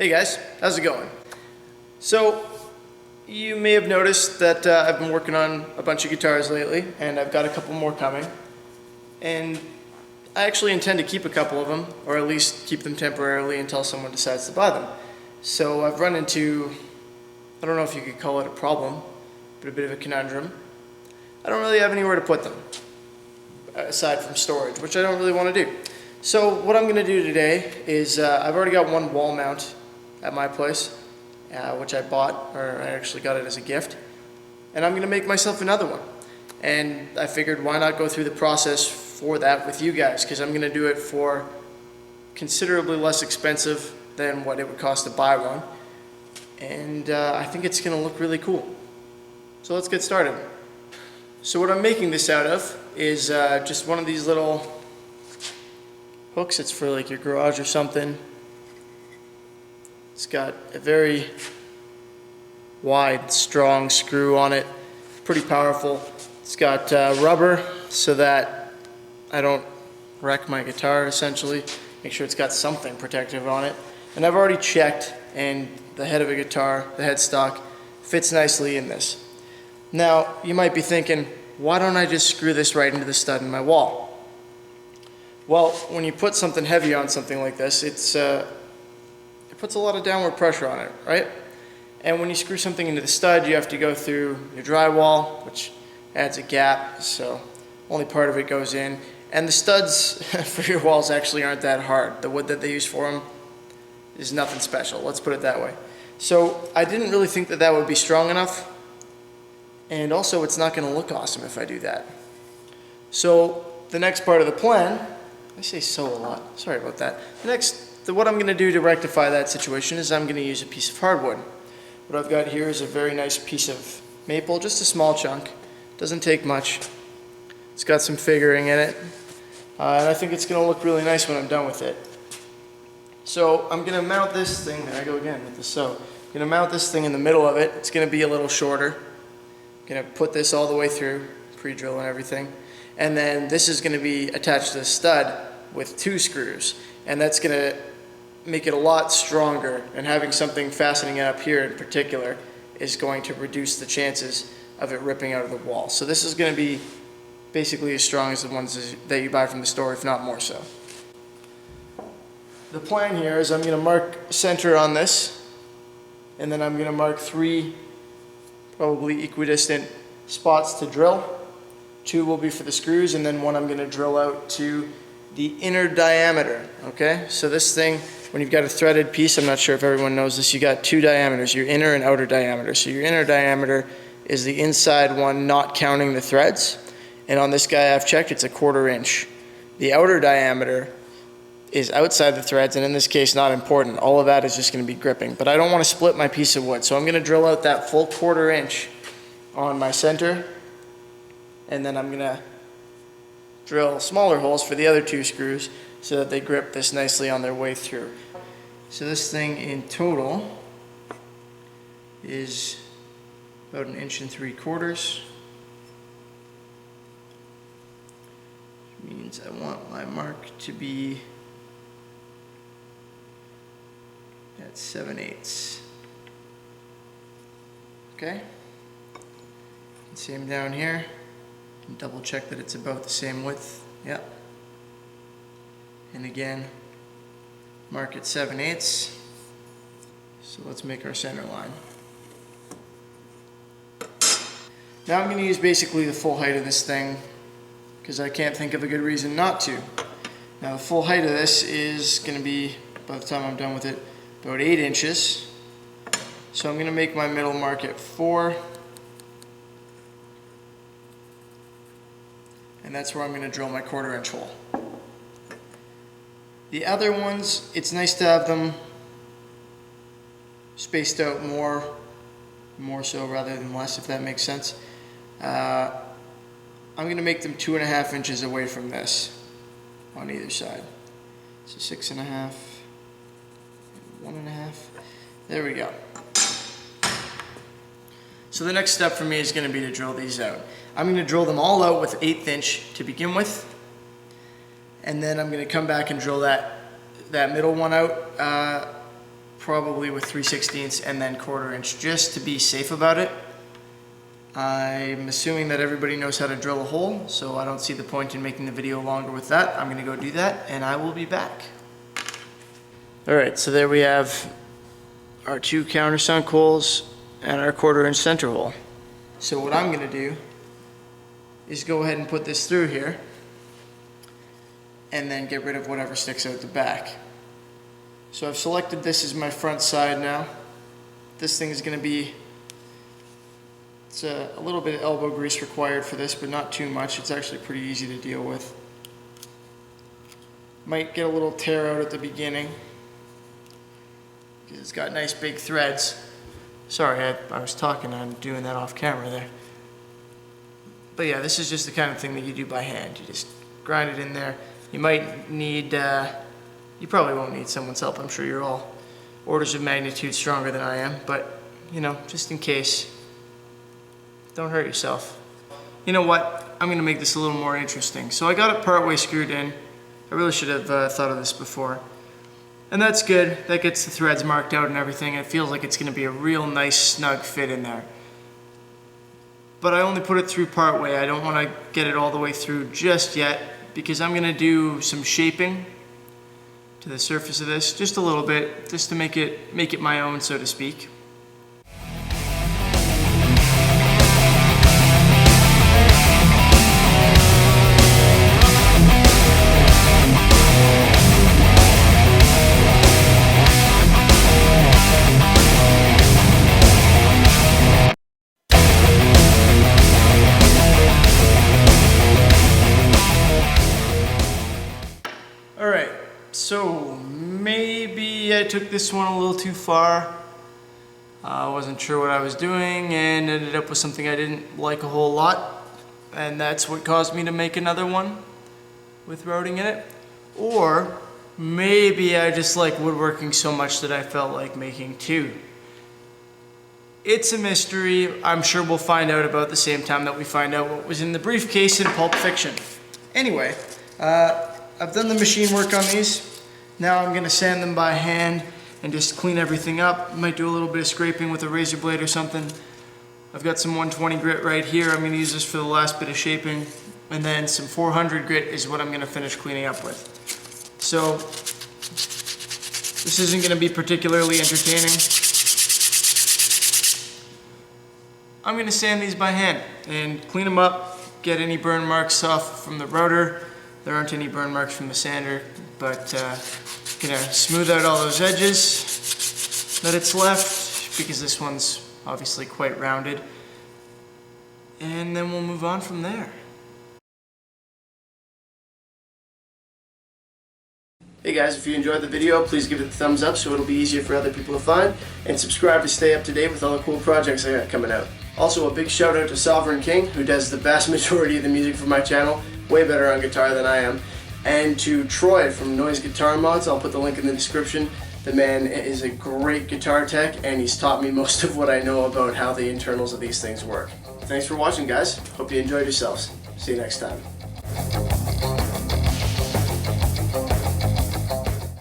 Hey guys, how's it going? So, you may have noticed that I've been working on a bunch of guitars lately, and I've got a couple more coming. And I actually intend to keep a couple of them, or at least keep them temporarily until someone decides to buy them. So I've run into, I don't know if you could call it a problem, but a bit of a conundrum. I don't really have anywhere to put them, aside from storage, which I don't really want to do. So what I'm going to do today is, I've already got one wall mount at my place, which I bought, or I actually got it as a gift, and I'm going to make myself another one. And I figured why not go through the process for that with you guys, because I'm going to do it for considerably less expensive than what it would cost to buy one, and I think it's going to look really cool. So let's get started. So what I'm making this out of is just one of these little hooks. It's for like your garage or something. It's got a very wide, strong screw on it, pretty powerful. It's got rubber so that I don't wreck my guitar, essentially. Make sure it's got something protective on it. And I've already checked, and the head of a guitar, the headstock, fits nicely in this. Now, you might be thinking, why don't I just screw this right into the stud in my wall? Well, when you put something heavy on something like this, it puts a lot of downward pressure on it, right? And when you screw something into the stud, you have to go through your drywall, which adds a gap, so only part of it goes in. And the studs for your walls actually aren't that hard. The wood that they use for them is nothing special, let's put it that way. So I didn't really think that that would be strong enough, and also it's not going to look awesome if I do that. So the next part of the plan, I say so a lot, sorry about that. What I'm going to do to rectify that situation is I'm going to use a piece of hardwood. What I've got here is a very nice piece of maple, just a small chunk. Doesn't take much. It's got some figuring in it, and I think it's going to look really nice when I'm done with it. So I'm going to mount this thing, there I go again with the so. I'm going to mount this thing in the middle of it. It's going to be a little shorter. I'm going to put this all the way through, pre-drill and everything. And then this is going to be attached to the stud with 2 screws. And that's going to make it a lot stronger. And having something fastening it up here in particular is going to reduce the chances of it ripping out of the wall. So this is going to be basically as strong as the ones that you buy from the store, if not more so. The plan here is I'm going to mark center on this, and then I'm going to mark 3 probably equidistant spots to drill. 2 will be for the screws, and then 1 I'm going to drill out to the inner diameter. Okay, so this thing, when you've got a threaded piece, I'm not sure if everyone knows this, you got 2 diameters, your inner and outer diameter. So your inner diameter is the inside one, not counting the threads, and on this guy I've checked, it's a 1/4 inch. The outer diameter is outside the threads, and in this case not important. All of that is just going to be gripping, but I don't want to split my piece of wood, so I'm going to drill out that full 1/4 inch on my center, and then I'm going to drill smaller holes for the other 2 screws so that they grip this nicely on their way through. So this thing in total is about 1 3/4 inches. Which means I want my mark to be at 7/8. Okay? Same down here. And double check that it's about the same width. Yep. And again, mark at 7/8. So let's make our center line. Now I'm going to use basically the full height of this thing, because I can't think of a good reason not to. Now the full height of this is going to be, by the time I'm done with it, about 8 inches. So I'm going to make my middle mark at 4. And that's where I'm going to drill my 1/4 inch hole. The other ones, it's nice to have them spaced out more so rather than less, if that makes sense. I'm going to make them 2.5 inches away from this on either side. So 6.5, 1.5. There we go. So the next step for me is going to be to drill these out. I'm going to drill them all out with 1/8 inch to begin with, and then I'm going to come back and drill that middle one out probably with 3/16 and then 1/4 inch, just to be safe about it. I'm assuming that everybody knows how to drill a hole, so I don't see the point in making the video longer with that. I'm gonna go do that, and I will be back. All right, so there we have our 2 countersunk holes and our 1/4 inch center hole. So what I'm gonna do is go ahead and put this through here, and then get rid of whatever sticks out the back. So I've selected this as my front side now. This thing is gonna be, it's a little bit of elbow grease required for this, but not too much. It's actually pretty easy to deal with. Might get a little tear out at the beginning because it's got nice big threads. Sorry, I was talking, I'm doing that off camera there. But yeah, this is just the kind of thing that you do by hand. You just grind it in there. You might need, you probably won't need someone's help. I'm sure you're all orders of magnitude stronger than I am, but you know, just in case. Don't hurt yourself. You know what? I'm gonna make this a little more interesting. So I got it partway screwed in. I really should have thought of this before. And that's good. That gets the threads marked out and everything. It feels like it's gonna be a real nice snug fit in there. But I only put it through partway. I don't wanna get it all the way through just yet because I'm gonna do some shaping to the surface of this, just a little bit, just to make it my own, so to speak. So maybe I took this one a little too far. I wasn't sure what I was doing and ended up with something I didn't like a whole lot, and that's what caused me to make another one with routing in it. Or maybe I just like woodworking so much that I felt like making 2. It's a mystery. I'm sure we'll find out about the same time that we find out what was in the briefcase in Pulp Fiction. Anyway, I've done the machine work on these. Now I'm gonna sand them by hand and just clean everything up. Might do a little bit of scraping with a razor blade or something. I've got some 120 grit right here. I'm gonna use this for the last bit of shaping. And then some 400 grit is what I'm gonna finish cleaning up with. So, this isn't gonna be particularly entertaining. I'm gonna sand these by hand and clean them up, get any burn marks off from the router. There aren't any burn marks from the sander, but gonna smooth out all those edges that it's left, because this one's obviously quite rounded. And then we'll move on from there. Hey guys, if you enjoyed the video, please give it a thumbs up so it'll be easier for other people to find, and subscribe to stay up to date with all the cool projects I got coming out. Also, a big shout out to Sovereign King, who does the vast majority of the music for my channel, way better on guitar than I am. And to Troy from Noise Guitar Mods, I'll put the link in the description. The man is a great guitar tech, and he's taught me most of what I know about how the internals of these things work. Thanks for watching, guys. Hope you enjoyed yourselves. See you next time.